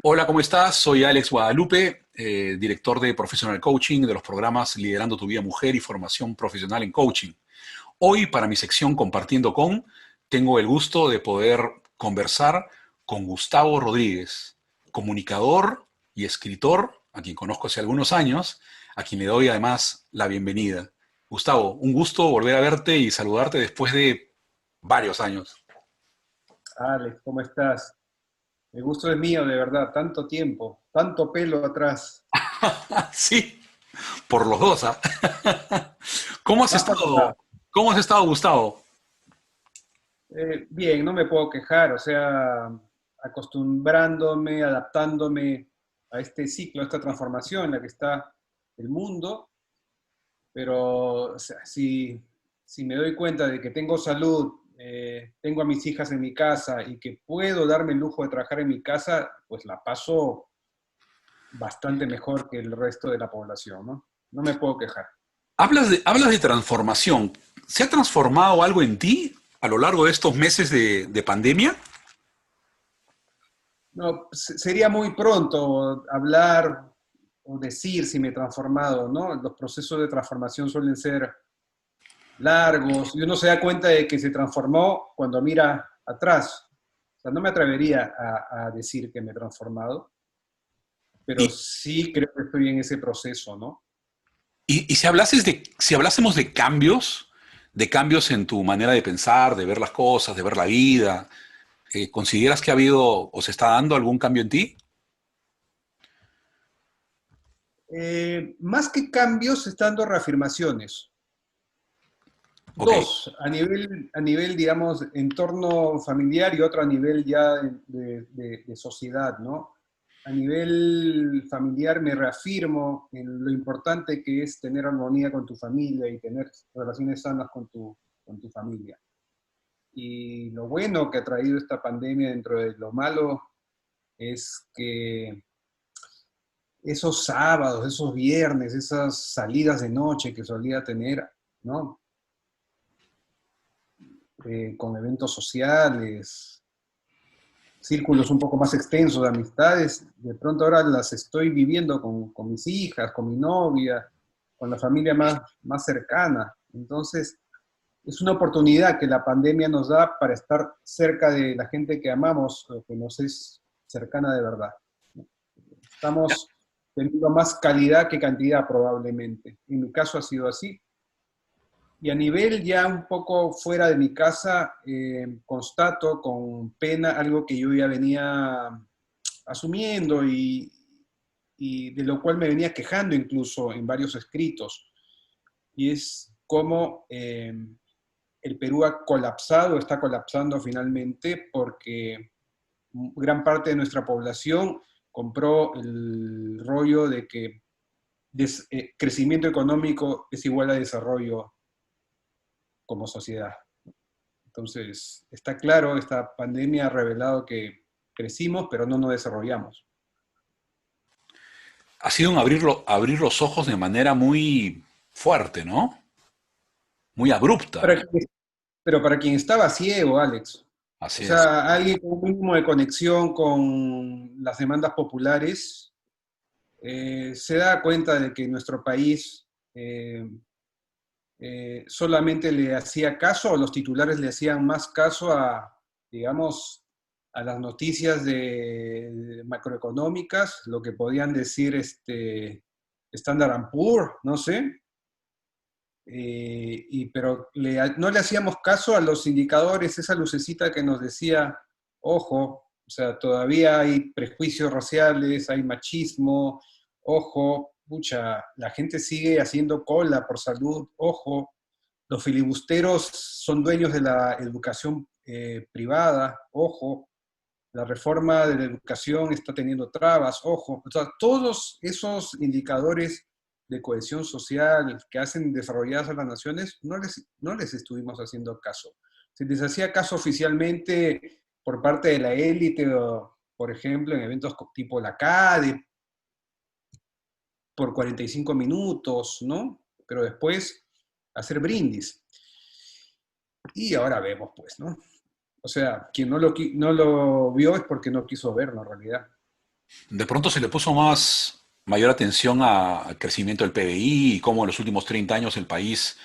Hola, ¿cómo estás? Soy Alex Guadalupe, director de Professional Coaching de los programas Liderando tu Vida Mujer y Formación Profesional en Coaching. Hoy, para mi sección Compartiendo con, tengo el gusto de poder conversar con Gustavo Rodríguez, comunicador y escritor, a quien conozco hace algunos años, a quien le doy además la bienvenida. Gustavo, un gusto volver a verte y saludarte después de varios años. Alex, ¿cómo estás? El gusto es mío, de verdad, tanto tiempo, tanto pelo atrás. Sí, por los dos, ¿ah? ¿Cómo has Más para los estado? lados. ¿Cómo has estado, Gustavo? Bien, no me puedo quejar, o sea, acostumbrándome, adaptándome a este ciclo, a esta transformación en la que está el mundo, pero o sea, si me doy cuenta de que tengo salud, tengo a mis hijas en mi casa y que puedo darme el lujo de trabajar en mi casa, pues la paso bastante mejor que el resto de la población, ¿no? No me puedo quejar. Hablas de transformación. ¿Se ha transformado algo en ti a lo largo de estos meses de pandemia? No, sería muy pronto hablar o decir si me he transformado, ¿no? Los procesos de transformación suelen ser largos y uno se da cuenta de que se transformó cuando mira atrás. O sea, no me atrevería a decir que me he transformado, pero Y, sí creo que estoy en ese proceso, ¿no? y si hablásemos de cambios en tu manera de pensar, de ver las cosas, de ver la vida, ¿consideras que ha habido o se está dando algún cambio en ti? Más que cambios, están dando reafirmaciones. Ok. Dos, a nivel, digamos, entorno familiar y otro a nivel ya de sociedad, ¿no? A nivel familiar me reafirmo en lo importante que es tener armonía con tu familia y tener relaciones sanas con tu familia. Y lo bueno que ha traído esta pandemia dentro de lo malo es que esos sábados, esos viernes, esas salidas de noche que solía tener, ¿no? Con eventos sociales, círculos un poco más extensos de amistades, de pronto ahora las estoy viviendo con mis hijas, con mi novia, con la familia más cercana. Entonces, es una oportunidad que la pandemia nos da para estar cerca de la gente que amamos o que nos es cercana de verdad. Estamos teniendo más calidad que cantidad probablemente. En mi caso ha sido así. Y a nivel ya un poco fuera de mi casa, constato con pena algo que yo ya venía asumiendo y de lo cual me venía quejando incluso en varios escritos, y es cómo el Perú ha colapsado, está colapsando finalmente porque gran parte de nuestra población compró el rollo de que crecimiento económico es igual a desarrollo como sociedad. Entonces, está claro, esta pandemia ha revelado que crecimos, pero no nos desarrollamos. Ha sido un abrir los ojos de manera muy fuerte, ¿no? Muy abrupta. Para quien- pero para quien estaba ciego, Alex, o Así es. sea, alguien con un mínimo de conexión con las demandas populares, se da cuenta de que nuestro país solamente le hacía caso, o los titulares le hacían más caso a, digamos, a las noticias de macroeconómicas, lo que podían decir Standard Poor's, no sé, pero no le hacíamos caso a los indicadores, esa lucecita que nos decía, ojo, o sea, todavía hay prejuicios raciales, hay machismo, ojo, pucha, la gente sigue haciendo cola por salud, ojo, los filibusteros son dueños de la educación privada, ojo, la reforma de la educación está teniendo trabas, ojo, o sea, todos esos indicadores de cohesión social que hacen desarrolladas a las naciones, no les estuvimos haciendo caso. Se les hacía caso oficialmente por parte de la élite, o, por ejemplo, en eventos tipo la CADE, por 45 minutos, ¿no? Pero después hacer brindis. Y ahora vemos, pues, ¿no? O sea, quien no lo vio es porque no quiso verlo en realidad. De pronto se le puso mayor atención al crecimiento del PBI y cómo en los últimos 30 años el país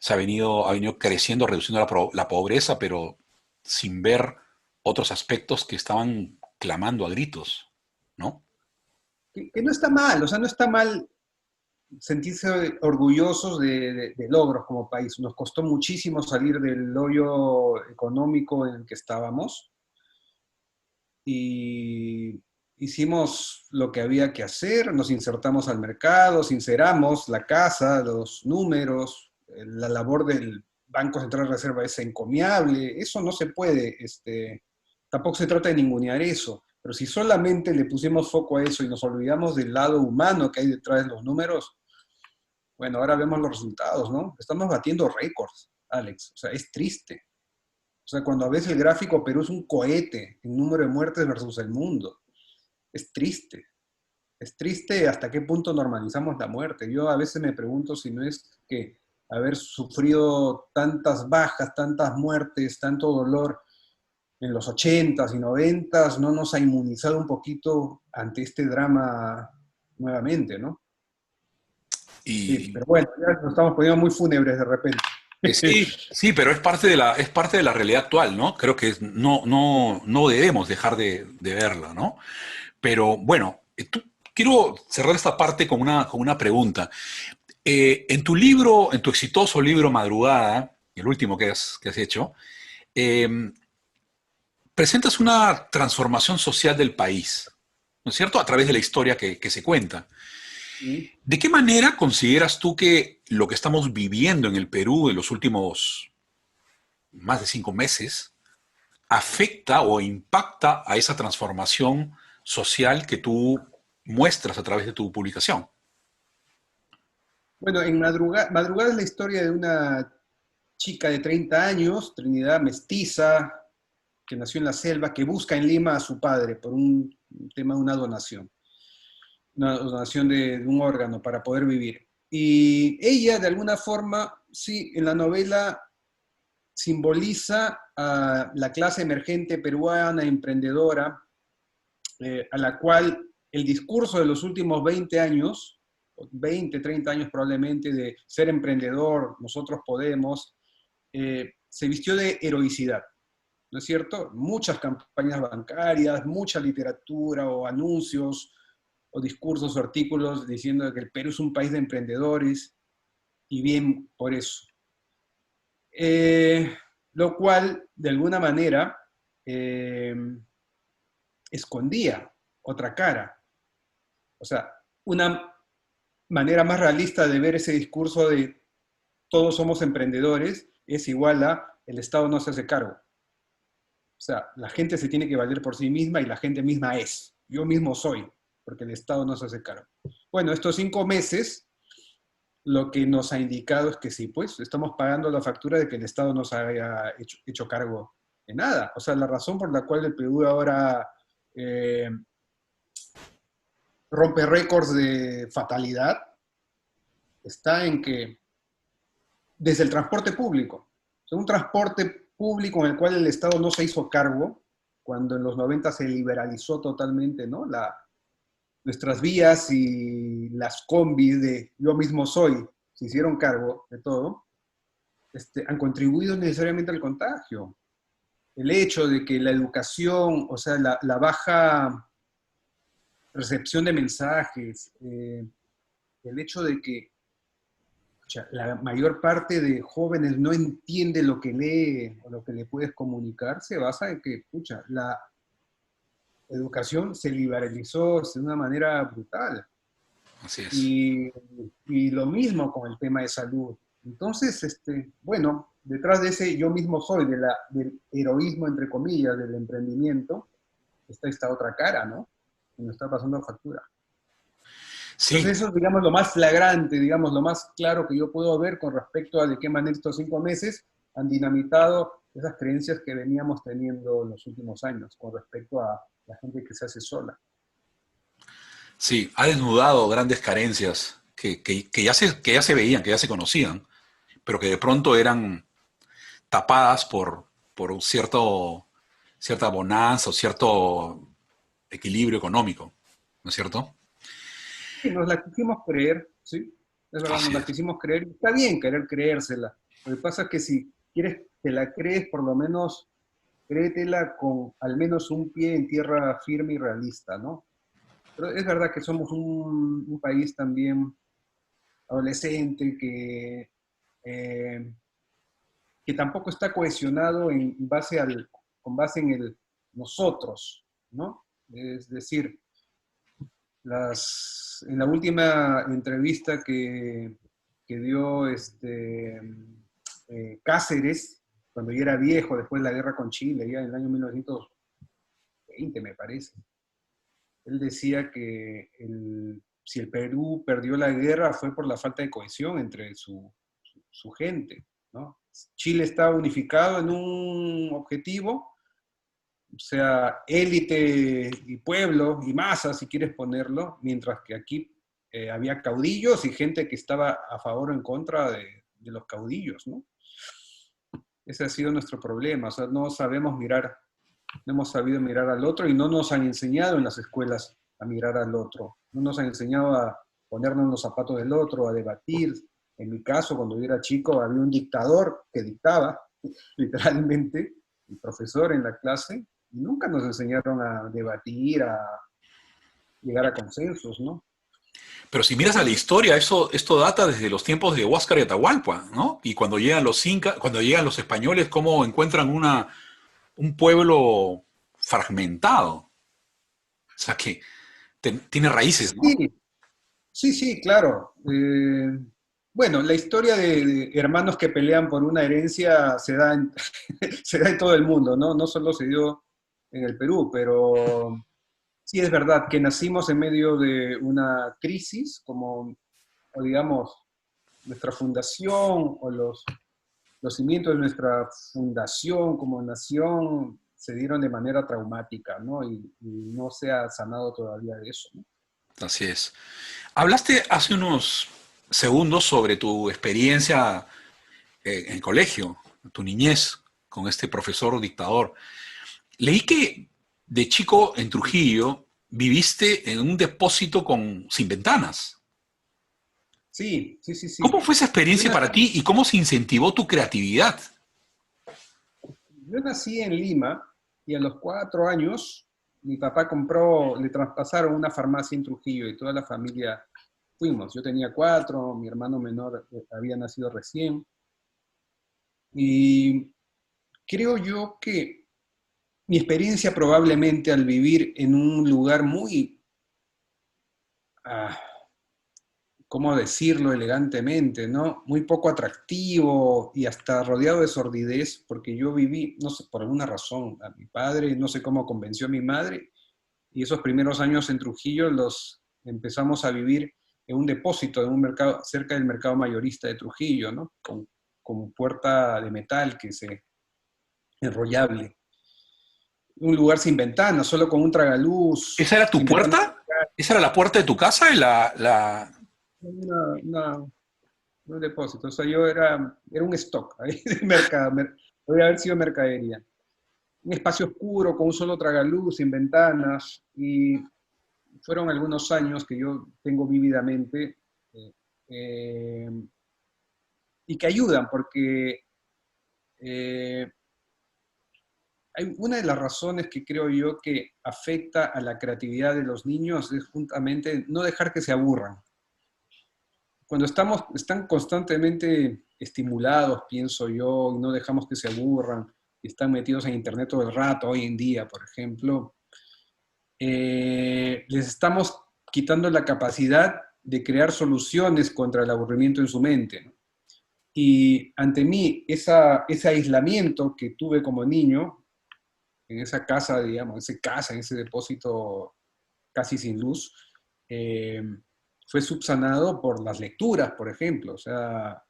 ha venido creciendo, reduciendo la pobreza, pero sin ver otros aspectos que estaban clamando a gritos, ¿no? Que no está mal, o sea, no está mal sentirse orgullosos de logros como país. Nos costó muchísimo salir del hoyo económico en el que estábamos y hicimos lo que había que hacer, nos insertamos al mercado, sinceramos la casa, los números, la labor del Banco Central de Reserva es encomiable, eso no se puede, tampoco se trata de ningunear eso, pero si solamente le pusimos foco a eso y nos olvidamos del lado humano que hay detrás de los números, bueno, ahora vemos los resultados, ¿no? Estamos batiendo récords, Alex, o sea, es triste. O sea, cuando ves el gráfico, Perú es un cohete en número de muertes versus el mundo. Es triste. Es triste hasta qué punto normalizamos la muerte. Yo a veces me pregunto si no es que haber sufrido tantas bajas, tantas muertes, tanto dolor en los 80s y 90s no nos ha inmunizado un poquito ante este drama nuevamente, ¿no? Sí, Y pero bueno, ya nos estamos poniendo muy fúnebres de repente. sí, sí, pero es parte de la realidad actual, ¿no? Creo que no debemos dejar de verla, ¿no? Pero bueno, quiero cerrar esta parte con una pregunta. En tu libro, en tu exitoso libro Madrugada, el último que has hecho, eh, presentas una transformación social del país, ¿no es cierto? A través de la historia que se cuenta. ¿De qué manera consideras tú que lo que estamos viviendo en el Perú en los últimos más de 5 meses afecta o impacta a esa transformación social que tú muestras a través de tu publicación? Bueno, en Madrugada es la historia de una chica de 30 años, Trinidad mestiza, que nació en la selva, que busca en Lima a su padre por un tema de una donación de un órgano para poder vivir. Y ella, de alguna forma, sí, en la novela simboliza a la clase emergente peruana, emprendedora, a la cual el discurso de los últimos 20 años, 20, 30 años probablemente, de ser emprendedor, nosotros podemos, se vistió de heroicidad. ¿No es cierto? Muchas campañas bancarias, mucha literatura o anuncios o discursos o artículos diciendo que el Perú es un país de emprendedores y bien por eso. Eh, lo cual, de alguna manera, eh, escondía otra cara. O sea, una manera más realista de ver ese discurso de todos somos emprendedores es igual a el Estado no se hace cargo. O sea, la gente se tiene que valer por sí misma y la gente misma es. Yo mismo soy, porque el Estado no se hace cargo. Bueno, estos 5 meses lo que nos ha indicado es que sí, pues estamos pagando la factura de que el Estado no se haya hecho cargo de nada. O sea, la razón por la cual el Perú ahora eh, rompe récords de fatalidad está en que desde el transporte público, o sea, un transporte público en el cual el Estado no se hizo cargo, cuando en los 90 se liberalizó totalmente, ¿no? Nuestras vías y las combis de yo mismo soy, se hicieron cargo de todo, han contribuido necesariamente al contagio. El hecho de que la educación, o sea, la baja recepción de mensajes, el hecho de que la mayor parte de jóvenes no entiende lo que lee o lo que le puedes comunicar, se basa en que, pucha, la educación se liberalizó de una manera brutal. Así es. Y, y lo mismo con el tema de salud. Entonces, bueno, detrás de ese yo mismo soy, del heroísmo, entre comillas, del emprendimiento, está esta otra cara, ¿no? Que nos está pasando factura. Sí, Entonces eso es, digamos, lo más flagrante, digamos, lo más claro que yo puedo ver con respecto a de qué manera estos 5 meses han dinamitado esas creencias que veníamos teniendo en los últimos años con respecto a la gente que se hace sola. sí, ha desnudado grandes carencias que ya se veían, que ya se conocían, pero que de pronto eran tapadas por un cierta bonanza o cierto equilibrio económico, ¿no es cierto? Sí, nos la quisimos creer, ¿sí? Es verdad, nos Así la es. quisimos creer. Está bien querer creérsela. Lo que pasa es que si quieres que la crees, por lo menos créetela con al menos un pie en tierra firme y realista, ¿no? Pero es verdad que somos un país también adolescente eh, que tampoco está cohesionado con base en el nosotros, ¿no? Es decir, en la última entrevista que dio Cáceres, cuando ya era viejo, después de la guerra con Chile, ya en el año 1920, me parece, él decía que si el Perú perdió la guerra fue por la falta de cohesión entre su gente, ¿no? Chile estaba unificado en un objetivo, o sea, élite y pueblo y masa, si quieres ponerlo, mientras que aquí había caudillos y gente que estaba a favor o en contra de los caudillos, ¿no? Ese ha sido nuestro problema, o sea, no hemos sabido mirar al otro y no nos han enseñado en las escuelas a mirar al otro, no nos han enseñado a ponernos en los zapatos del otro, a debatir. En mi caso, cuando yo era chico, había un dictador que dictaba, literalmente, el profesor en la clase, y nunca nos enseñaron a debatir, a llegar a consensos, ¿no? Pero si miras a la historia, esto data desde los tiempos de Huáscar y Atahualpa, ¿no? Y cuando llegan los incas, cuando llegan los españoles, cómo encuentran un pueblo fragmentado. O sea que tiene raíces, ¿no? Sí, sí, sí, claro. Bueno, la historia de hermanos que pelean por una herencia se da en todo el mundo, ¿no? No solo se dio en el Perú, pero sí es verdad que nacimos en medio de una crisis, como, o digamos, nuestra fundación o los cimientos de nuestra fundación como nación se dieron de manera traumática, ¿no? Y no se ha sanado todavía de eso, ¿no? Así es. Hablaste hace unos segundos sobre tu experiencia en el colegio, tu niñez con este profesor dictador. Leí que de chico en Trujillo viviste en un depósito sin ventanas. Sí, sí, sí, ¿Cómo sí. fue esa Yo experiencia para nací, ti y cómo se incentivó tu creatividad? yo nací en Lima y a los 4 años mi papá le traspasaron una farmacia en Trujillo y toda la familia fuimos. Yo tenía 4, mi hermano menor había nacido recién y creo yo que mi experiencia probablemente al vivir en un lugar muy, ah, ¿cómo decirlo elegantemente, no? Muy poco atractivo y hasta rodeado de sordidez, porque yo viví, no sé, por alguna razón, a mi padre, no sé cómo convenció a mi madre, y esos primeros años en Trujillo los empezamos a vivir en un depósito, en un mercado, cerca del mercado mayorista de Trujillo, ¿no? Con puerta de metal enrollable. Un lugar sin ventanas, solo con un tragaluz, ¿Esa era tu sin ventanas. puerta? ¿Esa era la puerta de tu casa? Y Una, un depósito. O sea, era un stock ahí de podría haber sido mercadería. Un espacio oscuro con un solo tragaluz, sin ventanas, y fueron algunos años que yo tengo vívidamente eh, eh, y que ayudan porque eh, hay una de las razones que creo yo que afecta a la creatividad de los niños es justamente no dejar que se aburran. Cuando están constantemente estimulados, pienso yo, y no dejamos que se aburran, y están metidos en Internet todo el rato, hoy en día, por ejemplo, les estamos quitando la capacidad de crear soluciones contra el aburrimiento en su mente, ¿no? Y ante mí, ese aislamiento que tuve como niño, en esa casa, digamos, en ese depósito casi sin luz, eh, fue subsanado por las lecturas, por ejemplo. O sea,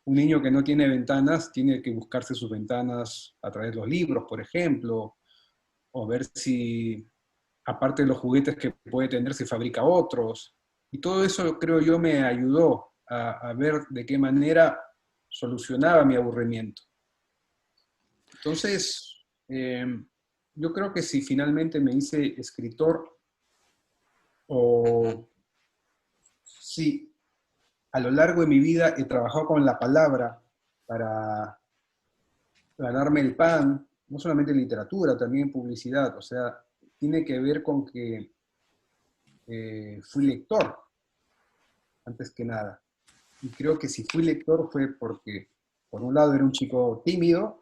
un niño que no tiene ventanas tiene que buscarse sus ventanas a través de los libros, por ejemplo, o ver si, aparte de los juguetes que puede tener, se fabrica otros. Y todo eso, creo yo, me ayudó a ver de qué manera solucionaba mi aburrimiento. Entonces, yo creo que si finalmente me hice escritor o si a lo largo de mi vida he trabajado con la palabra para ganarme el pan, no solamente en literatura, también en publicidad, o sea, tiene que ver con que fui lector antes que nada. Y creo que si fui lector fue porque, por un lado, era un chico tímido,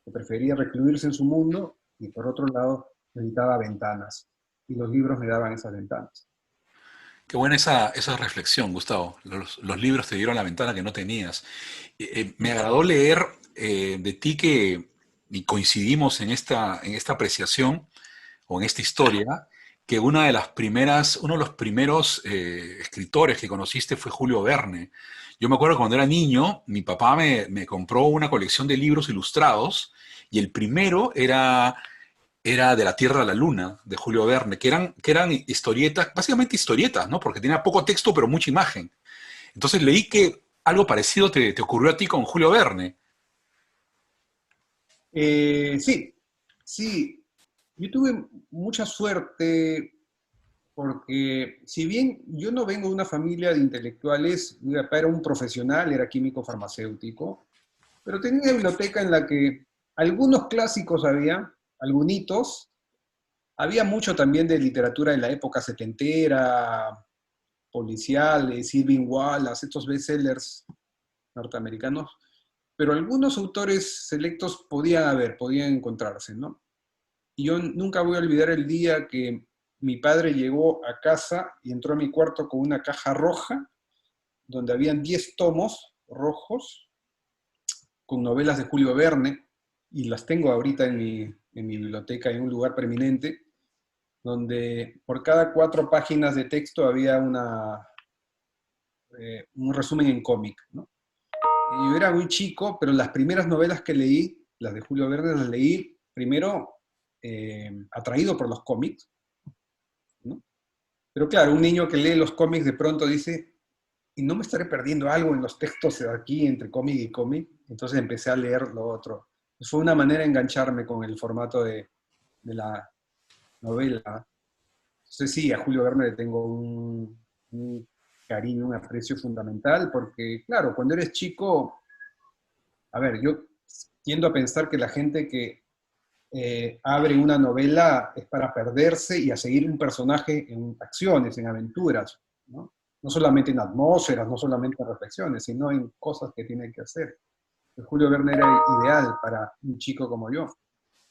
que prefería recluirse en su mundo, y por otro lado, necesitaba ventanas. Y los libros me daban esas ventanas. Qué buena esa reflexión, Gustavo. Los libros te dieron la ventana que no tenías. Me agradó leer de ti y coincidimos en esta apreciación o en esta historia, que uno de los primeros escritores que conociste fue Julio Verne. Yo me acuerdo que cuando era niño, mi papá me compró una colección de libros ilustrados y el primero era De la Tierra a la Luna, de Julio Verne, que eran historietas, básicamente historietas, ¿no? Porque tenía poco texto pero mucha imagen. Entonces leí que algo parecido te ocurrió a ti con Julio Verne. Sí, sí, yo tuve mucha suerte porque si bien yo no vengo de una familia de intelectuales, mi papá era un profesional, era químico farmacéutico, pero tenía una biblioteca en la que algunos clásicos había, algunitos, había mucho también de literatura de la época setentera, policiales, Irving Wallace, estos bestsellers norteamericanos, pero algunos autores selectos podían encontrarse, ¿no? Y yo nunca voy a olvidar el día que mi padre llegó a casa y entró a mi cuarto con una caja roja donde habían 10 tomos rojos con novelas de Julio Verne, y las tengo ahorita en mi biblioteca en un lugar preeminente, donde por cada 4 páginas de texto había un resumen en cómic, ¿no? Y yo era muy chico, pero las primeras novelas que leí, las de Julio Verne, las leí primero atraído por los cómics, ¿no? Pero claro, un niño que lee los cómics de pronto dice, ¿y no me estaré perdiendo algo en los textos de aquí entre cómic y cómic? Entonces empecé a leer lo otro. Fue una manera de engancharme con el formato de la novela. Entonces sí, a Julio Verne le tengo un cariño, un aprecio fundamental, porque claro, cuando eres chico, a ver, yo tiendo a pensar que la gente que abre una novela es para perderse y a seguir un personaje en acciones, en aventuras, ¿no? No solamente en atmósferas, no solamente en reflexiones, sino en cosas que tiene que hacer. Julio Verne era ideal para un chico como yo.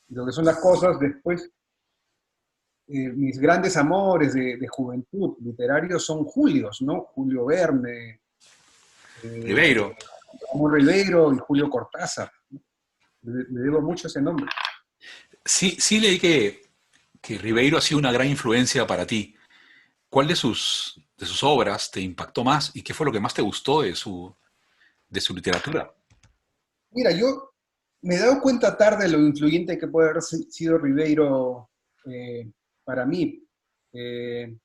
Y lo que son las cosas después, mis grandes amores de juventud literarios son Julios, ¿no? Julio Verne, Ribeiro. Ramón Rivero y Julio Cortázar. Le debo mucho ese nombre. Sí, sí leí que Ribeiro ha sido una gran influencia para ti. ¿Cuál de sus obras te impactó más y qué fue lo que más te gustó de su literatura? Mira, yo me he dado cuenta tarde de lo influyente que puede haber sido Ribeiro para mí. Eh,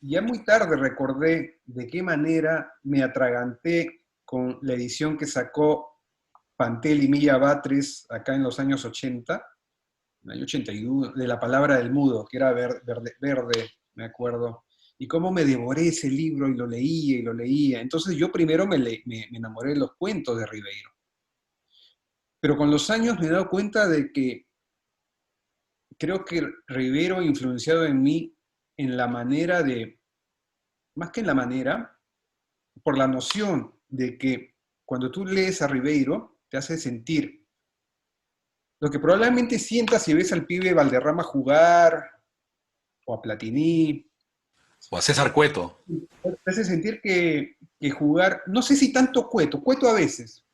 ya muy tarde recordé de qué manera me atraganté con la edición que sacó Pantel y Milla Batres acá en los años 80, en el año 81, de La Palabra del Mudo, que era verde, me acuerdo, y cómo me devoré ese libro y lo leía y lo leía. Entonces yo primero me enamoré de los cuentos de Ribeiro, pero con los años me he dado cuenta de que creo que Ribeiro ha influenciado en mí en la manera de, más que en la manera, por la noción de que cuando tú lees a Ribeiro, te hace sentir lo que probablemente sientas si ves al pibe Valderrama jugar, o a Platini, O a César Cueto. te hace sentir que jugar, no sé si tanto Cueto a veces,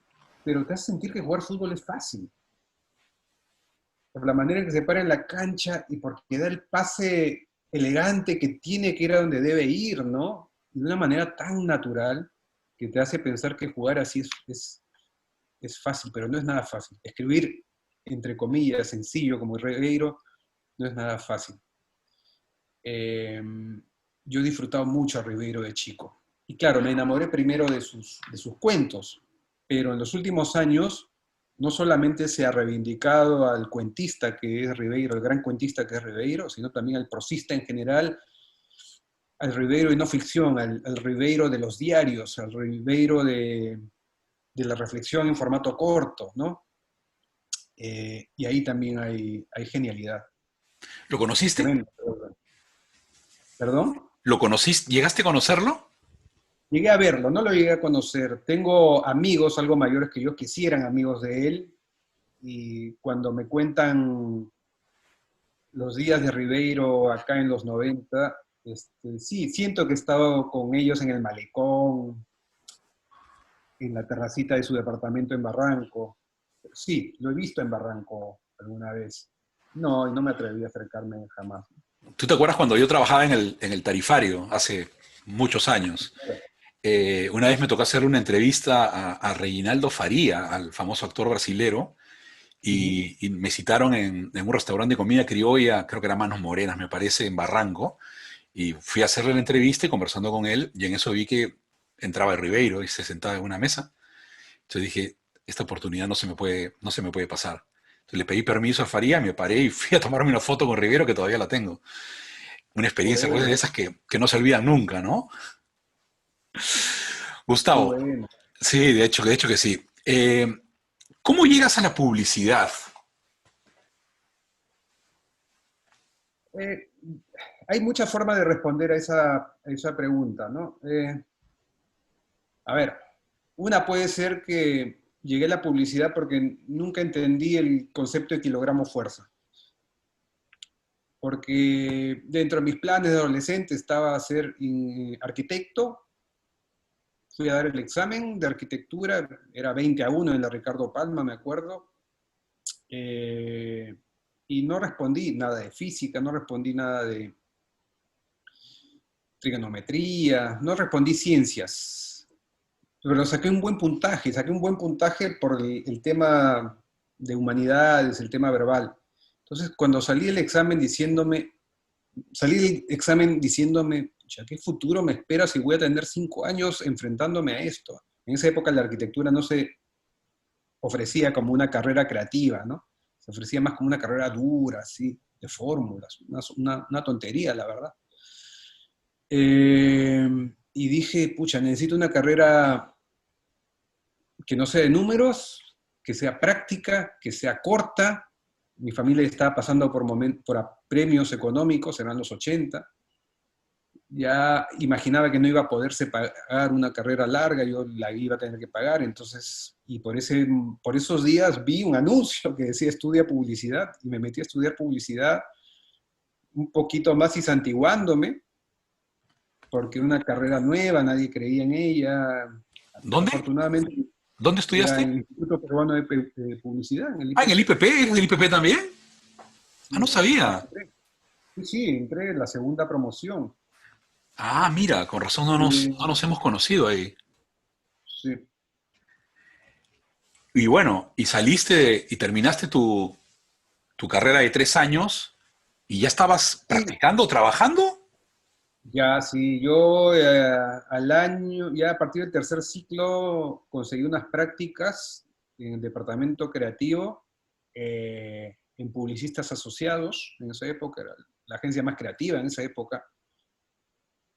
pero te hace sentir que jugar fútbol es fácil, por la manera en que se para en la cancha y porque da el pase elegante que tiene que ir a donde debe ir, ¿no? De una manera tan natural que te hace pensar que jugar así es fácil, pero no es nada fácil. Escribir, entre comillas, sencillo como Ribeiro, no es nada fácil. Eh, yo he disfrutado mucho a Ribeiro de chico. Y claro, me enamoré primero de sus cuentos, pero en los últimos años no solamente se ha reivindicado al cuentista que es Ribeiro, el gran cuentista que es Ribeiro, sino también al prosista en general, al Ribeiro de no ficción, al Ribeiro de los diarios, al Ribeiro de la reflexión en formato corto, ¿no? Y ahí también hay genialidad. ¿Lo conociste? Tremendo. ¿Perdón? ¿Lo conociste? ¿Llegaste a conocerlo? Llegué a verlo, no lo llegué a conocer. Tengo amigos algo mayores que yo que sí eran amigos de él, y cuando me cuentan los días de Ribeiro acá en los 90, sí, siento que he estado con ellos en el malecón, en la terracita de su departamento en Barranco. Sí, lo he visto en Barranco alguna vez. No, y no me atreví a acercarme jamás. ¿Tú te acuerdas cuando yo trabajaba en el tarifario hace muchos años? Una vez me tocó hacer una entrevista a Reinaldo Faría, al famoso actor brasilero, Ujú. y me citaron en un restaurante de comida criolla, creo que era Manos Morenas, me parece, en Barranco, y fui a hacerle la entrevista y conversando con él, y en eso vi que entraba Ribeiro y se sentaba en una mesa. Entonces dije, esta oportunidad no se me puede pasar. Entonces le pedí permiso a Faría, me paré y fui a tomarme una foto con Ribeiro que todavía la tengo. Una experiencia pues, de Bueno, esas que no se olvidan nunca, ¿no? qué Gustavo, bueno. sí, de hecho que sí. ¿Cómo llegas a la publicidad? Eh, Hay muchas formas de responder a esa pregunta, ¿no? A ver, una puede ser que llegué a la publicidad porque nunca entendí el concepto de kilogramo fuerza. Porque dentro de mis planes de adolescente estaba ser arquitecto, fui a dar el examen de arquitectura, era 20-1 en la Ricardo Palma, me acuerdo, eh, y no respondí nada de física, no respondí nada de trigonometría, no respondí ciencias, pero saqué un buen puntaje por el tema de humanidades, el tema verbal. Entonces, cuando salí del examen diciéndome, pucha, ¿qué futuro me espera si voy a tener 5 años enfrentándome a esto? En esa época la arquitectura no se ofrecía como una carrera creativa, ¿no? Se ofrecía más como una carrera dura, así, de fórmulas, una tontería, la verdad. Eh, y dije, pucha, necesito una carrera que no sea de números, que sea práctica, que sea corta. Mi familia estaba pasando por premios económicos, eran los 80. Ya imaginaba que no iba a poderse pagar una carrera larga, yo la iba a tener que pagar, entonces, y por esos días vi un anuncio que decía estudia publicidad, y me metí a estudiar publicidad un poquito más y santiguándome, porque era una carrera nueva, nadie creía en ella. ¿Dónde? Afortunadamente ¿Dónde era en estudiaste? el Instituto Peruano de Publicidad, en el Ah, en el IPP. IPP, ¿eres del IPP también? Ah, no Sí, sabía. sí, sí, entré en la segunda promoción. Ah, mira, con razón no Y, nos hemos conocido ahí. sí. Y bueno, y saliste y terminaste tu carrera de 3 años y ya estabas Sí, practicando, trabajando. ya, sí, yo al año, ya a partir del tercer ciclo, conseguí unas prácticas en el departamento creativo, en Publicistas Asociados, en esa época, era la agencia más creativa en esa época,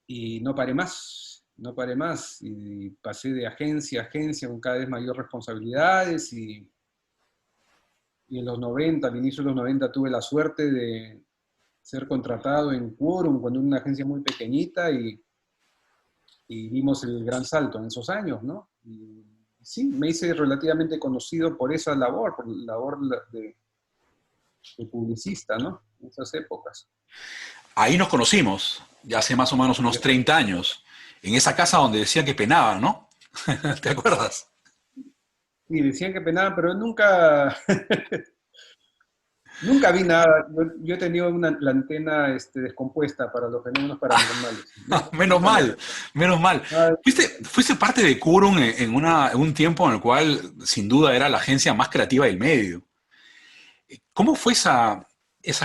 y no paré más, no paré más, y pasé de agencia a agencia con cada vez mayor responsabilidades, y en los 90, al inicio de los 90, tuve la suerte de ser contratado en Quorum, cuando era una agencia muy pequeñita, y dimos el gran salto en esos años, ¿no? Y sí, me hice relativamente conocido por esa labor, por la labor de publicista, ¿no? En esas épocas. Ahí nos conocimos, ya hace más o menos unos 30 años, en esa casa donde decía que penaba, ¿no? ¿Te acuerdas? Y decían que penaba, pero nunca, nunca vi nada. Yo he tenido la antena descompuesta para los fenómenos paranormales. Nunca, Menos nunca me mal, afectó. menos mal. Ah, Fuiste parte de Curum en un tiempo en el cual sin duda era la agencia más creativa del medio. ¿Cómo fue esa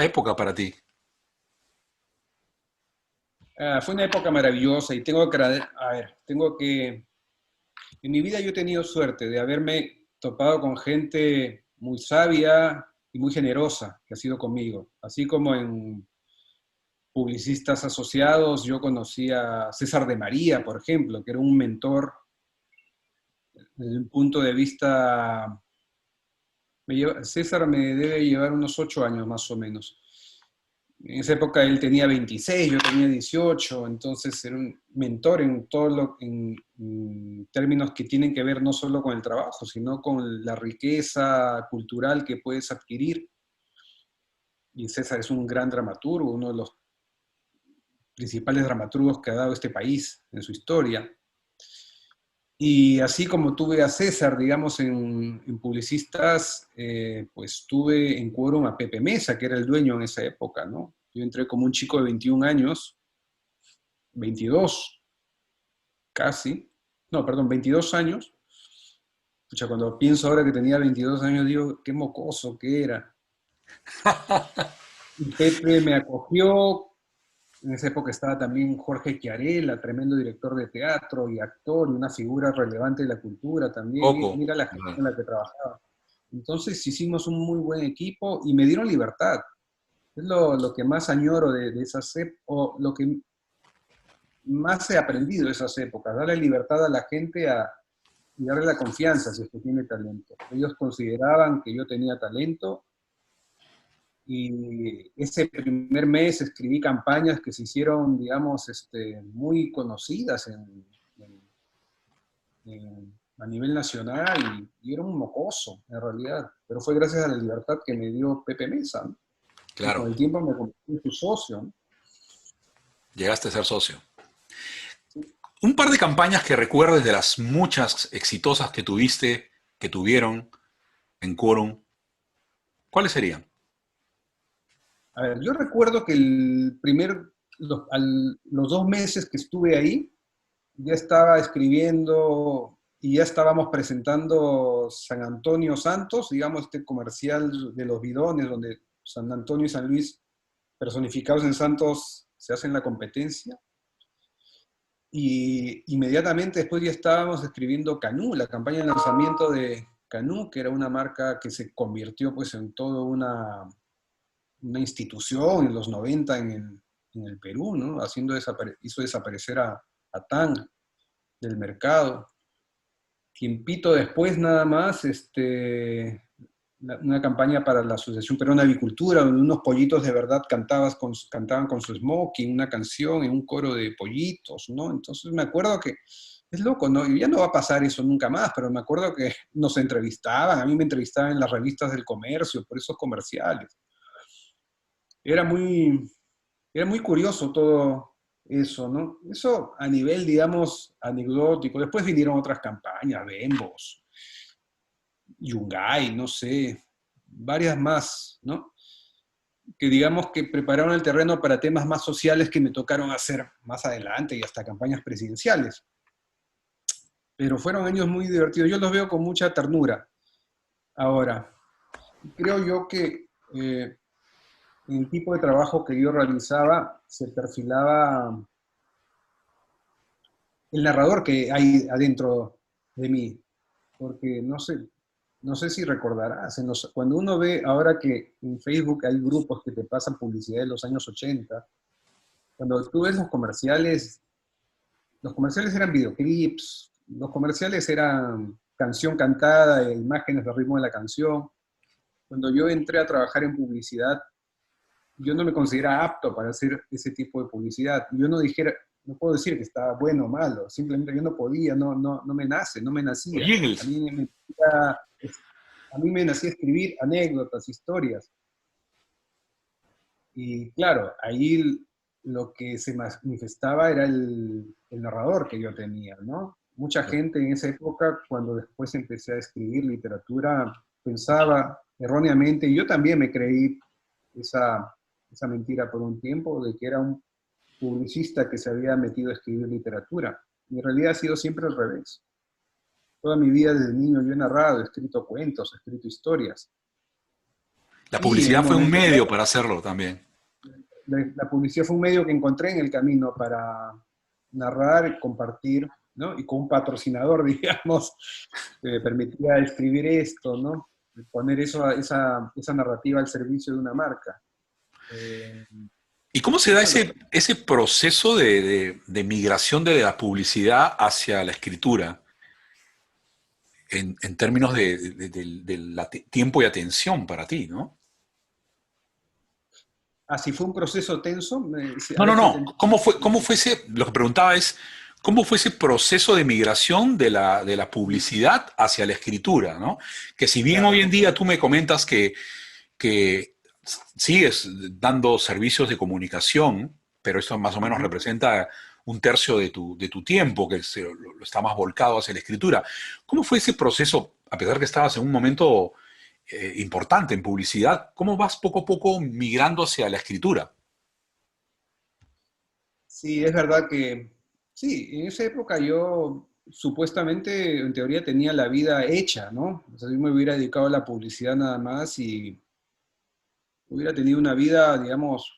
época para ti? fue una época maravillosa y tengo que, a ver, en mi vida yo he tenido suerte de haberme topado con gente muy sabia y muy generosa que ha sido conmigo. Así como en publicistas asociados, yo conocí a César de María, por ejemplo, que era un mentor desde un punto de vista. César me debe llevar unos 8 años más o menos. En esa época él tenía 26, yo tenía 18, entonces era un mentor en todo en términos que tienen que ver no solo con el trabajo, sino con la riqueza cultural que puedes adquirir. Y César es un gran dramaturgo, uno de los principales dramaturgos que ha dado este país en su historia. Y así como tuve a César, digamos, en Publicistas, pues tuve en Quórum a Pepe Mesa, que era el dueño en esa época, ¿no? Yo entré como un chico de 21 años, 22 casi, no, perdón, 22 años. Pucha, cuando pienso ahora que tenía 22 años, digo, qué mocoso que era. Y Pepe me acogió. En esa época estaba también Jorge Chiarella, tremendo director de teatro y actor, y una figura relevante de la cultura también. Poco. Mira la gente con la que trabajaba. Entonces hicimos un muy buen equipo y me dieron libertad. Es lo que más añoro de esas épocas, o lo que más he aprendido de esas épocas, darle libertad a la gente y darle la confianza si es que tiene talento. Ellos consideraban que yo tenía talento y ese primer mes escribí campañas que se hicieron, digamos, muy conocidas a nivel nacional y era un mocoso, en realidad. Pero fue gracias a la libertad que me dio Pepe Mesa, ¿no? Y Claro, con el tiempo me convertí en su socio, ¿no? llegaste a ser socio. Sí. Un par de campañas que recuerdes de las muchas exitosas que tuviste, que tuvieron en Quórum, ¿cuáles serían? A ver, yo recuerdo que los 2 meses que estuve ahí, ya estaba escribiendo y ya estábamos presentando San Antonio Santos, digamos, este comercial de los bidones, donde San Antonio y San Luis, personificados en Santos, se hacen la competencia. Y inmediatamente después ya estábamos escribiendo Canú, la campaña de lanzamiento de Canú, que era una marca que se convirtió pues en toda una institución en los 90 en el Perú, ¿no? Hizo desaparecer a Tang del mercado. Tiempito después nada más, una campaña para la Asociación Peruana de Avicultura, donde unos pollitos de verdad cantaban con su smoking, una canción en un coro de pollitos, ¿no? Entonces me acuerdo que, es loco, ¿no? Y ya no va a pasar eso nunca más, pero me acuerdo que nos entrevistaban, a mí me entrevistaban en las revistas del comercio, por esos comerciales. Era muy, Era muy curioso todo eso, ¿no? Eso a nivel, digamos, anecdótico. Después vinieron otras campañas, Bembos, Yungay, no sé, varias más, ¿no? Que digamos que prepararon el terreno para temas más sociales que me tocaron hacer más adelante y hasta campañas presidenciales. Pero fueron años muy divertidos. Yo los veo con mucha ternura. Ahora, creo yo que el tipo de trabajo que yo realizaba se perfilaba el narrador que hay adentro de mí, porque no sé si recordarás, cuando uno ve ahora que en Facebook hay grupos que te pasan publicidad de los años 80, cuando tú ves los comerciales eran videoclips, los comerciales eran canción cantada, e imágenes del ritmo de la canción. Cuando yo entré a trabajar en publicidad, yo no me consideraba apto para hacer ese tipo de publicidad. Yo no puedo decir que estaba bueno o malo, simplemente yo no podía, no me nace, no me Los nacía. A jingles. mí me, nacía- a mí me nacía escribir anécdotas, historias. Y claro, ahí lo que se manifestaba era el narrador que yo tenía, ¿no? Mucha gente en esa época, cuando después empecé a escribir literatura, pensaba erróneamente, y yo también me creí esa mentira por un tiempo, de que era un publicista que se había metido a escribir literatura. Y en realidad ha sido siempre al revés. Toda mi vida desde niño yo he narrado, he escrito cuentos, he escrito historias. La Y en un publicidad fue un momento, medio claro, para hacerlo también. la publicidad fue un medio que encontré en el camino para narrar, compartir. ¿no? Y con un patrocinador, digamos, que me permitía escribir esto, ¿no? Poner esa narrativa al servicio de una marca. Eh, ¿Y cómo se da eso es lo ese proceso de migración de la publicidad hacia la escritura en términos de tiempo y atención para ti, ¿no? si fue un proceso tenso, a No, no, ver si no. entendí. Cómo fue lo que preguntaba es, ¿cómo fue ese proceso de migración de la publicidad hacia la escritura, ¿no? Que si bien Ya. hoy en día tú me comentas que sigues dando servicios de comunicación, pero esto más o menos Ujú. representa un tercio de tu tiempo, que lo está más volcado hacia la escritura. ¿Cómo fue ese proceso, a pesar que estabas en un momento importante en publicidad, cómo vas poco a poco migrando hacia la escritura? Sí, es verdad que, sí, en esa época yo supuestamente, en teoría, tenía la vida hecha, ¿no? O sea, yo me hubiera dedicado a la publicidad nada más y hubiera tenido una vida, digamos,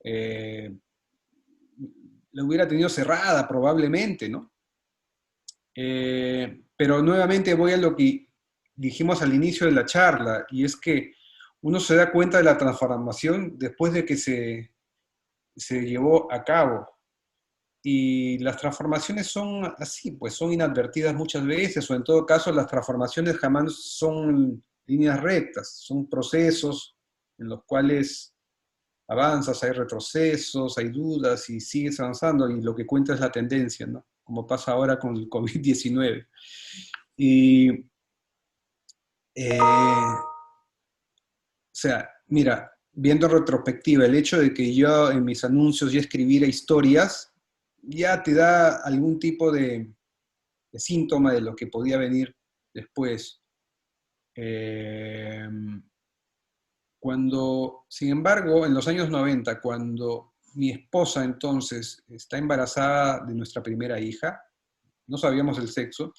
eh, la hubiera tenido cerrada probablemente, ¿no? Pero nuevamente voy a lo que dijimos al inicio de la charla, y es que uno se da cuenta de la transformación después de que se llevó a cabo. Y las transformaciones son así, pues son inadvertidas muchas veces, o en todo caso las transformaciones jamás son líneas rectas, son procesos en los cuales avanzas, hay retrocesos, hay dudas y sigues avanzando y lo que cuenta es la tendencia, ¿no? Como pasa ahora con el COVID-19. Y, o sea, mira, viendo en retrospectiva, el hecho de que yo en mis anuncios ya escribiera historias, ya te da algún tipo de síntoma de lo que podía venir después. Eh, Sin embargo, en los años 90, cuando mi esposa entonces está embarazada de nuestra primera hija, no sabíamos el sexo,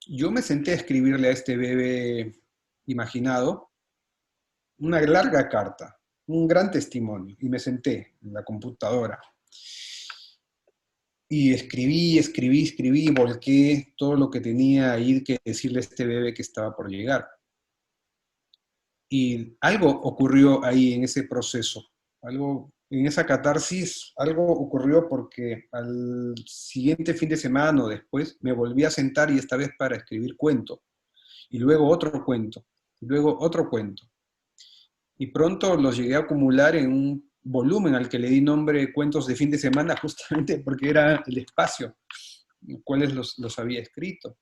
yo me senté a escribirle a este bebé imaginado una larga carta, un gran testimonio, y me senté en la computadora. Y escribí, volqué todo lo que tenía ahí que decirle a este bebé que estaba por llegar. Y algo ocurrió ahí en ese proceso, algo en esa catarsis, algo ocurrió porque al siguiente fin de semana o después me volví a sentar y esta vez para escribir cuento, y luego otro cuento, y luego otro cuento. Y pronto los llegué a acumular en un volumen al que le di nombre Cuentos de fin de semana, justamente porque era el espacio en cuales los había escrito.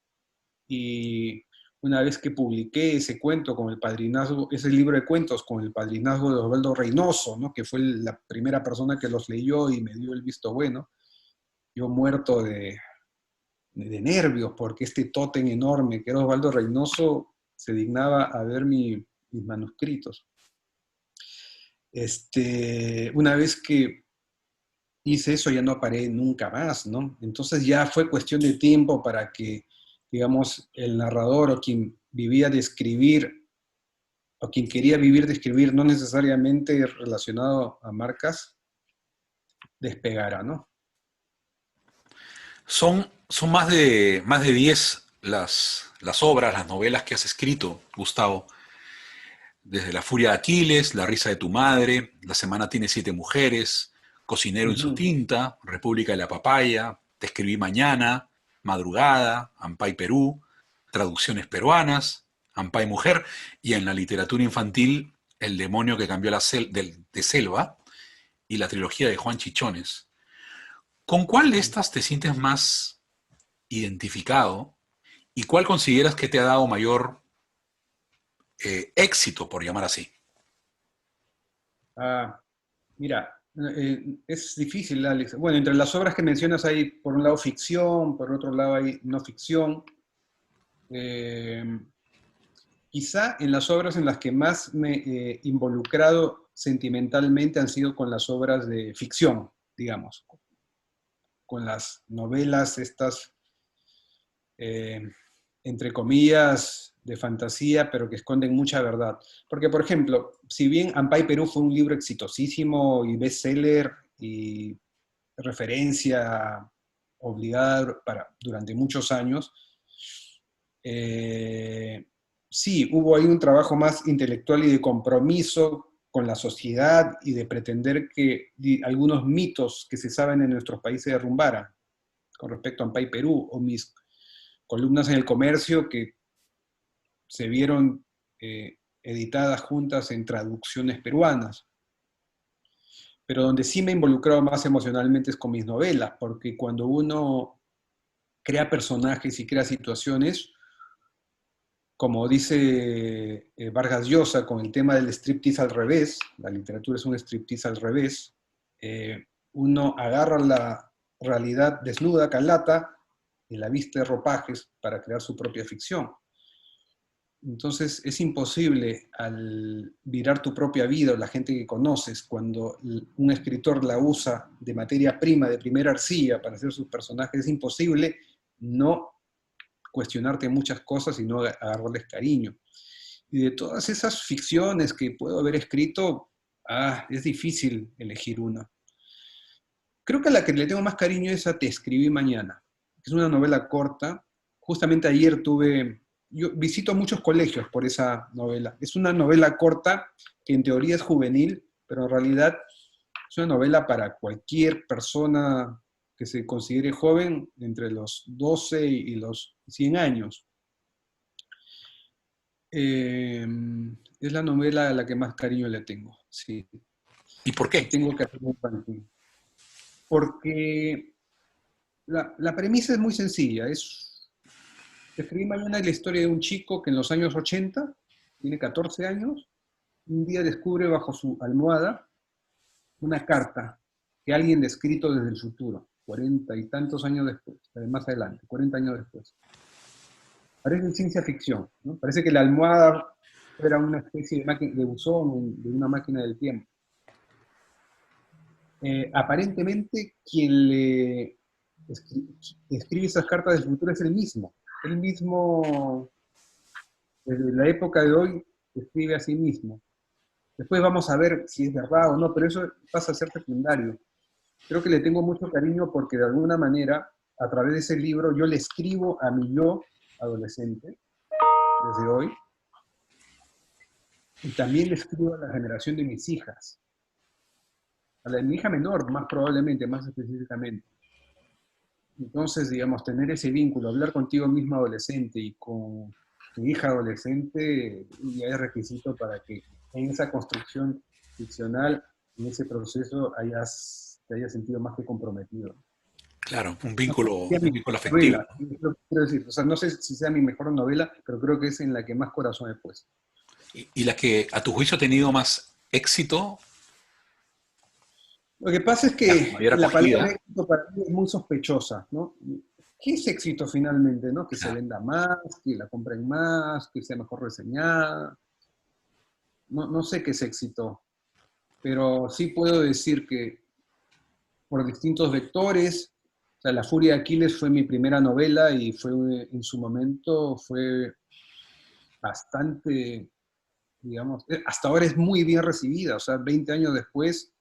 Y una vez que publiqué ese cuento con el padrinazgo, ese libro de cuentos con el padrinazgo de Osvaldo Reynoso, ¿no? Que fue la primera persona que los leyó y me dio el visto bueno, yo muerto de nervios porque este tótem enorme que era Osvaldo Reynoso se dignaba a ver mis manuscritos. Una vez que hice eso ya no paré nunca más, ¿no? Entonces ya fue cuestión de tiempo para que, digamos, el narrador o quien vivía de escribir o quien quería vivir de escribir, no necesariamente relacionado a marcas, despegara, ¿no? Son más de 10 las obras, las novelas que has escrito, Gustavo. Desde La furia de Aquiles, La risa de tu madre, La semana tiene 7 mujeres, Cocinero en su Ujú. tinta, República de la Papaya, Te escribí mañana, Madrugada, Ampay Perú, Traducciones peruanas, Ampay Mujer, y en la literatura infantil, El demonio que cambió de selva y la trilogía de Juan Chichones. ¿Con cuál de estas te sientes más identificado y cuál consideras que te ha dado mayor éxito, por llamar así? Ah, mira, es difícil, Alex. Bueno, entre las obras que mencionas hay, por un lado, ficción, por otro lado hay no ficción. Eh, Quizá en las obras en las que más me he involucrado sentimentalmente han sido con las obras de ficción, digamos, con las novelas estas, eh, entre comillas, de fantasía, pero que esconden mucha verdad. Porque, por ejemplo, si bien Ampay Perú fue un libro exitosísimo y bestseller y referencia obligada durante muchos años. Sí, hubo ahí un trabajo más intelectual y de compromiso con la sociedad y de pretender que algunos mitos que se saben en nuestros países se derrumbaran, con respecto a AMPAY Perú, o mis columnas en El Comercio que se vieron editadas juntas en traducciones peruanas. Pero donde sí me he involucrado más emocionalmente es con mis novelas, porque cuando uno crea personajes y crea situaciones, como dice Vargas Llosa con el tema del striptease al revés, la literatura es un striptease al revés, uno agarra la realidad desnuda, calata, y la viste de ropajes para crear su propia ficción. Entonces es imposible al virar tu propia vida o la gente que conoces, cuando un escritor la usa de materia prima, de primera arcilla para hacer sus personajes, es imposible no cuestionarte muchas cosas y no agarrarles cariño. Y de todas esas ficciones que puedo haber escrito, es difícil elegir una. Creo que a la que le tengo más cariño es a Te escribí mañana. Es una novela corta. Justamente ayer yo visito muchos colegios por esa novela. Es una novela corta que en teoría es juvenil, pero en realidad es una novela para cualquier persona que se considere joven entre los 12 y los 100 años. Es la novela a la que más cariño le tengo, sí. ¿Y por Si qué? tengo que hacer un ranking. Porque la premisa es muy sencilla. Escribí mañana la historia de un chico que en los años 80, tiene 14 años, un día descubre bajo su almohada una carta que alguien le ha escrito desde el futuro, 40 y tantos años después, más adelante, 40 años después. Parece ciencia ficción, ¿no? Parece que la almohada era una especie de buzón, de una máquina del tiempo. Aparentemente quien le escribe esas cartas del futuro es el mismo. El mismo, desde la época de hoy, escribe a sí mismo. Después vamos a ver si es verdad o no, pero eso pasa a ser secundario. Creo que le tengo mucho cariño porque de alguna manera, a través de ese libro, yo le escribo a mi yo adolescente, desde hoy, y también le escribo a la generación de mis hijas, a la de mi hija menor, más probablemente, más específicamente. Entonces, digamos, tener ese vínculo, hablar contigo mismo adolescente y con tu hija adolescente, ya es requisito para que en esa construcción ficcional, en ese proceso, te hayas sentido más que comprometido. Claro, No sé si sea un mi vínculo afectivo. novela, es lo que quiero decir. O sea, no sé si sea mi mejor novela, pero creo que es en la que más corazón he puesto. Y la que a tu juicio ha tenido más éxito, Lo que pasa es la que mayor la palabra acogida. éxito para mí es muy sospechosa, ¿no? ¿Qué es éxito finalmente, no? Que se Claro. venda más, que la compren más, que sea mejor reseñada. No sé qué es éxito, pero sí puedo decir que por distintos vectores, o sea, La Furia de Aquiles fue mi primera novela y en su momento fue bastante, digamos, hasta ahora es muy bien recibida, o sea, 20 años después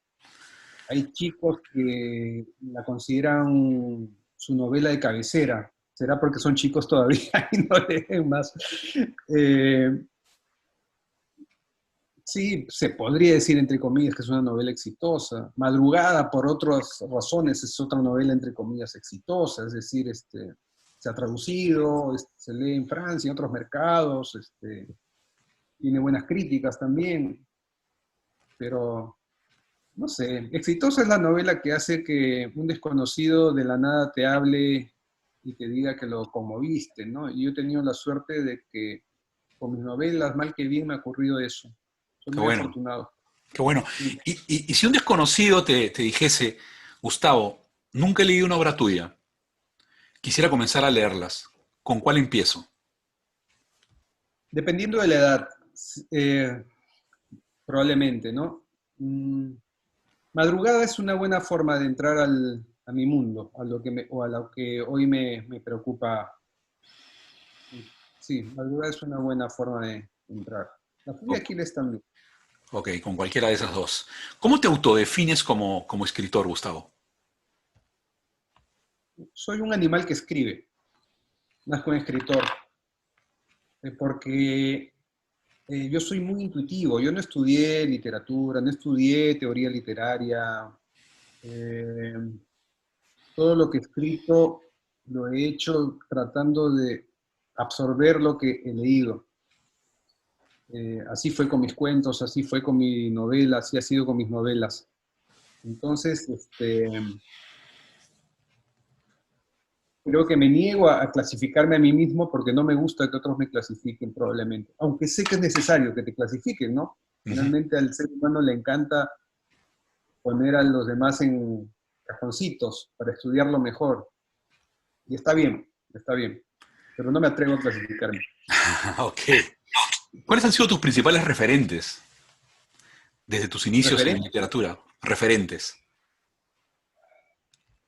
hay chicos que la consideran su novela de cabecera. Será porque son chicos todavía y no leen más. Eh, sí, se podría decir, entre comillas, que es una novela exitosa. Madrugada, por otras razones, es otra novela, entre comillas, exitosa. Es decir, se ha traducido, se lee en Francia, en otros mercados, tiene buenas críticas también, pero no sé, exitosa es la novela que hace que un desconocido de la nada te hable y te diga que lo conmoviste, ¿no? Y yo he tenido la suerte de que con mis novelas, mal que bien, me ha ocurrido eso. Soy Qué muy bueno, afortunado. qué bueno. Sí. Y si un desconocido te dijese, Gustavo, nunca he leído una obra tuya, quisiera comenzar a leerlas, ¿con cuál empiezo? Dependiendo de la edad, eh, probablemente, ¿no? Madrugada es una buena forma de entrar a mi mundo, o a lo que hoy me preocupa. Sí, Madrugada es una buena forma de entrar. La Furia O- de Aquiles también. ok, con cualquiera de esas dos. ¿Cómo te autodefines como escritor, Gustavo? soy un animal que escribe, más que un escritor, porque yo soy muy intuitivo. Yo no estudié literatura, no estudié teoría literaria. eh, Todo lo que he escrito lo he hecho tratando de absorber lo que he leído. Así fue con mis cuentos, así fue con mi novela, así ha sido con mis novelas. Entonces, creo que me niego a clasificarme a mí mismo porque no me gusta que otros me clasifiquen probablemente. Aunque sé que es necesario que te clasifiquen, ¿no? Ujú. Finalmente al ser humano le encanta poner a los demás en cajoncitos para estudiarlo mejor. Y está bien. Pero no me atrevo a clasificarme. Ok. ¿Cuáles han sido tus principales referentes desde tus inicios en Referente, literatura? Referentes.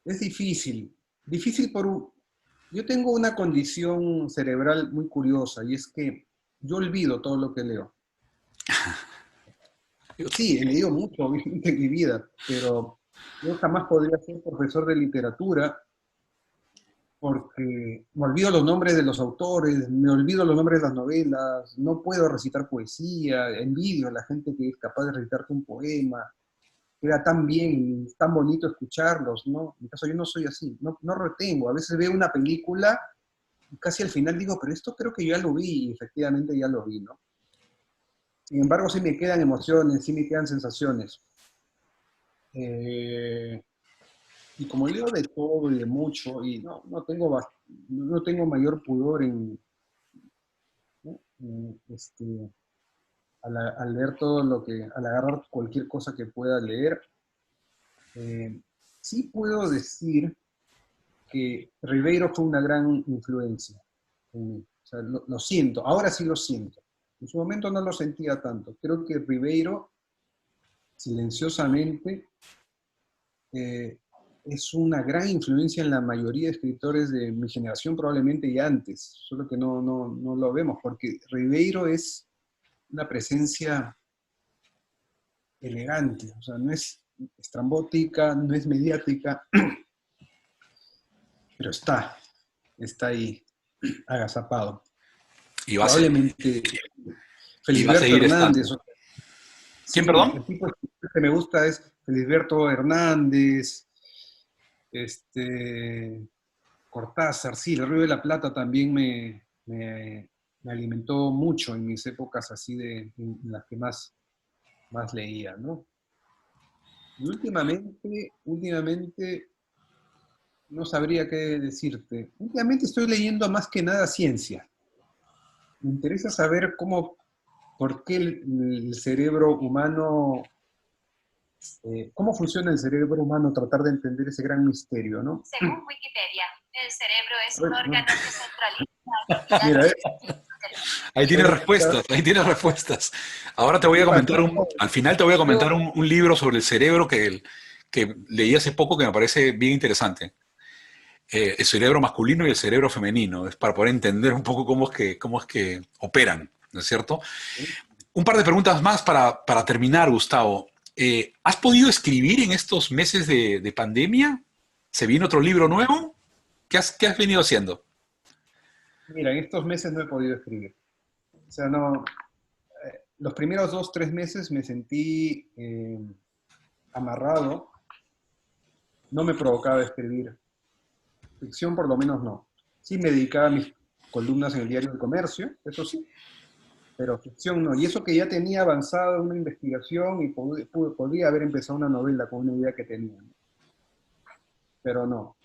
es difícil. Difícil por un... Yo tengo una condición cerebral muy curiosa y es que yo olvido todo lo que leo. Sí, he leído mucho, obviamente, en mi vida, pero yo jamás podría ser profesor de literatura porque me olvido los nombres de los autores, me olvido los nombres de las novelas, no puedo recitar poesía, envidio a la gente que es capaz de recitarte un poema, queda tan bien, tan bonito escucharlos, ¿no? En mi caso yo no soy así, no retengo, a veces veo una película y casi al final digo, pero esto creo que ya lo vi, y efectivamente ya lo vi, ¿no? Sin embargo, sí me quedan emociones, sí me quedan sensaciones. Eh, y como leo de todo y de mucho, y no tengo mayor pudor en, ¿no? Al leer todo al agarrar cualquier cosa que pueda leer, eh, sí puedo decir que Ribeiro fue una gran influencia en mí. O sea, lo siento, ahora sí lo siento. En su momento no lo sentía tanto. Creo que Ribeiro, silenciosamente, eh, es una gran influencia en la mayoría de escritores de mi generación, probablemente y antes, solo que no lo vemos, porque Ribeiro es una presencia elegante, o sea, no es estrambótica, no es mediática, pero está ahí, agazapado. Y va a, se- Probablemente y va a Felisberto seguir Hernández. estando. ¿Quién, Sí, perdón? el tipo que me gusta es Felisberto Hernández, este, Cortázar, sí, el Río de la Plata también me alimentó mucho en mis épocas así en las que más leía, ¿no? Y últimamente, no sabría qué decirte. Últimamente estoy leyendo más que nada ciencia. Me interesa saber por qué el cerebro humano, cómo funciona el cerebro humano, tratar de entender ese gran misterio, ¿no? Según Wikipedia, el cerebro es A un ver, no. órgano que centraliza la actividad Mira, Ahí tienes respuestas, ahí tienes respuestas. Ahora te voy a comentar al final te voy a comentar yo, un libro sobre el cerebro que leí hace poco que me parece bien interesante. El cerebro masculino y el cerebro femenino, es para poder entender un poco cómo es que operan, ¿no es cierto? Un par de preguntas más para terminar, Gustavo. ¿Has podido escribir en estos meses de pandemia? ¿Se viene otro libro nuevo? ¿Qué has venido haciendo? mira, en estos meses no he podido escribir. O sea, no, los primeros 2, 3 meses me sentí amarrado, no me provocaba escribir. Ficción por lo menos no. Sí me dedicaba a mis columnas en el diario del Comercio, eso sí, pero ficción no. Y eso que ya tenía avanzado una investigación y podía haber empezado una novela con una idea que tenía, ¿no? Pero no.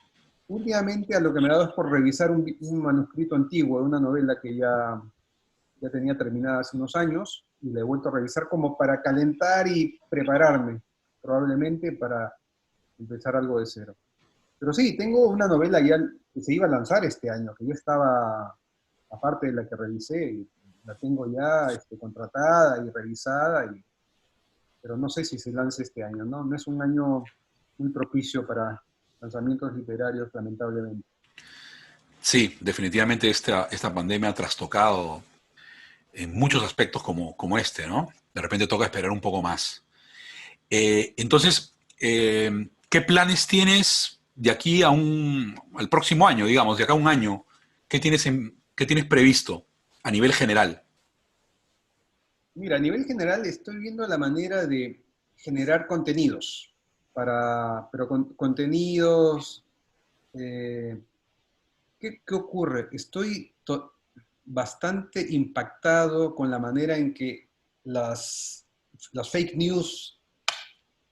Últimamente a lo que me he dado es por revisar un manuscrito antiguo de una novela que ya tenía terminada hace unos años y la he vuelto a revisar como para calentar y prepararme, probablemente para empezar algo de cero. Pero sí, tengo una novela ya que se iba a lanzar este año, que ya estaba, aparte de la que revisé, y la tengo ya contratada y revisada, pero no sé si se lance este año, ¿no? No es un año muy propicio para lanzamientos literarios, lamentablemente. Sí, definitivamente esta pandemia ha trastocado en muchos aspectos como este, ¿no? De repente toca esperar un poco más. Entonces, ¿qué planes tienes? de aquí al próximo año, digamos, de acá a un año, qué tienes previsto a nivel general? Mira, a nivel general estoy viendo la manera de generar contenidos, pero contenidos, eh, ¿qué ocurre? Bastante impactado con la manera en que las fake news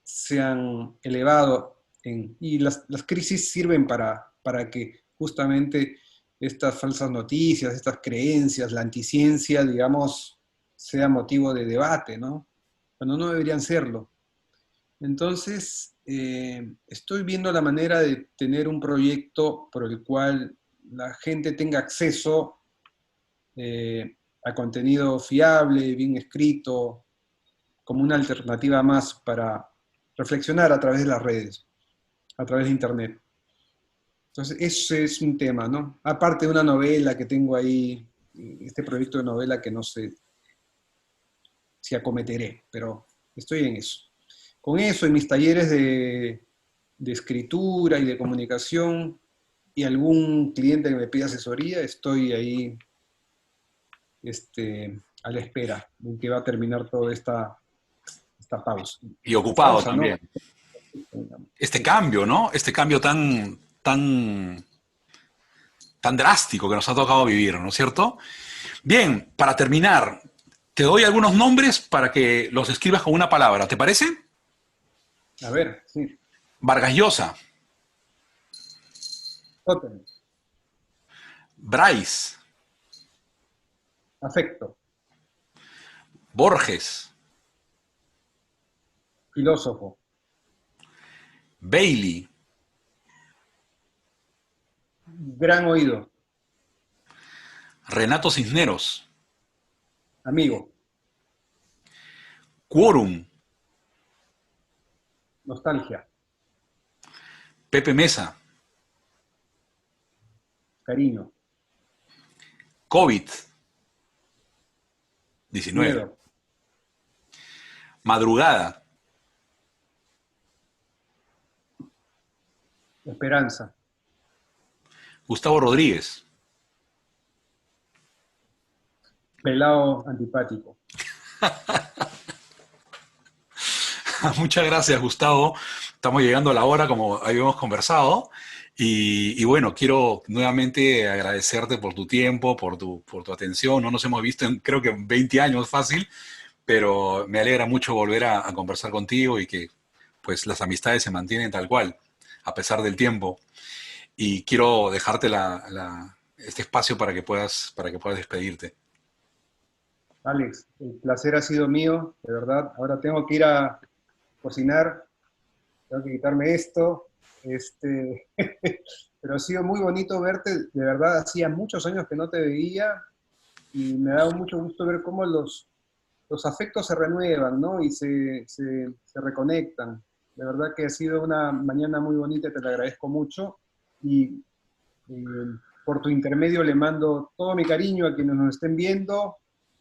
se han elevado y las crisis sirven para que justamente estas falsas noticias, estas creencias, la anticiencia, digamos, sea motivo de debate, ¿no? Cuando no deberían serlo. Entonces, estoy viendo la manera de tener un proyecto por el cual la gente tenga acceso a contenido fiable, bien escrito, como una alternativa más para reflexionar a través de las redes, a través de Internet. Entonces, ese es un tema, ¿no? Aparte de una novela que tengo ahí, este proyecto de novela que no sé si acometeré, pero estoy en eso. Con eso, en mis talleres de escritura y de comunicación, y algún cliente que me pida asesoría, estoy ahí a la espera de que va a terminar toda esta pausa. Y ocupado Pausa, ¿no? también. Este cambio, ¿no? Este cambio tan drástico que nos ha tocado vivir, ¿no es cierto? Bien, para terminar, te doy algunos nombres para que los escribas con una palabra, ¿te parece? A ver, sí. Vargas Llosa, Tótem, Bryce, afecto, Borges, filósofo, Bailey, gran oído, Renato Cisneros, amigo, Quórum, nostalgia, Pepe Mesa, cariño, COVID-19, miedo, Madrugada, esperanza, Gustavo Rodríguez. pelao antipático. Muchas gracias, Gustavo. Estamos llegando a la hora, como habíamos conversado. Y bueno, quiero nuevamente agradecerte por tu tiempo, por tu atención. No nos hemos visto en, creo que en 20 años fácil, pero me alegra mucho volver a conversar contigo y que pues las amistades se mantienen tal cual, a pesar del tiempo. Y quiero dejarte este espacio para que puedas despedirte. Alex, el placer ha sido mío, de verdad. Ahora tengo que ir a cocinar, tengo que quitarme esto. Pero ha sido muy bonito verte, de verdad, hacía muchos años que no te veía y me ha dado mucho gusto ver cómo los afectos se renuevan, ¿no? Y se reconectan. De verdad que ha sido una mañana muy bonita, te lo agradezco mucho y eh, por tu intermedio le mando todo mi cariño a quienes nos estén viendo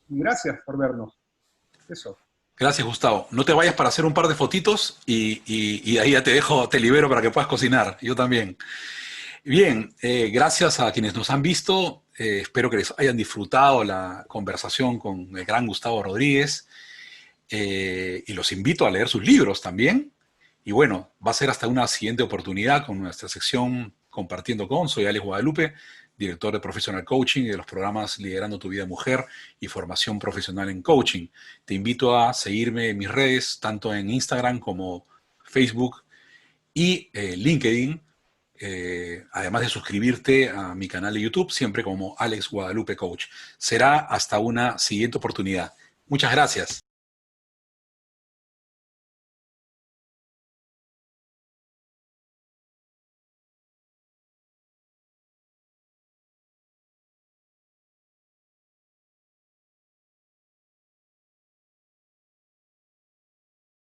y gracias por vernos. Eso. Gracias, Gustavo. No te vayas para hacer un par de fotitos y ahí ya te dejo, te libero para que puedas cocinar. Yo también. Bien, gracias a quienes nos han visto. Espero que les hayan disfrutado la conversación con el gran Gustavo Rodríguez. Y los invito a leer sus libros también. Y bueno, va a ser hasta una siguiente oportunidad con nuestra sección Compartiendo con. Soy Alex Guadalupe, director de Professional Coaching y de los programas Liderando tu Vida Mujer y Formación Profesional en Coaching. Te invito a seguirme en mis redes, tanto en Instagram como Facebook y LinkedIn, además de suscribirte a mi canal de YouTube, siempre como Alex Guadalupe Coach. Será hasta una siguiente oportunidad. Muchas gracias.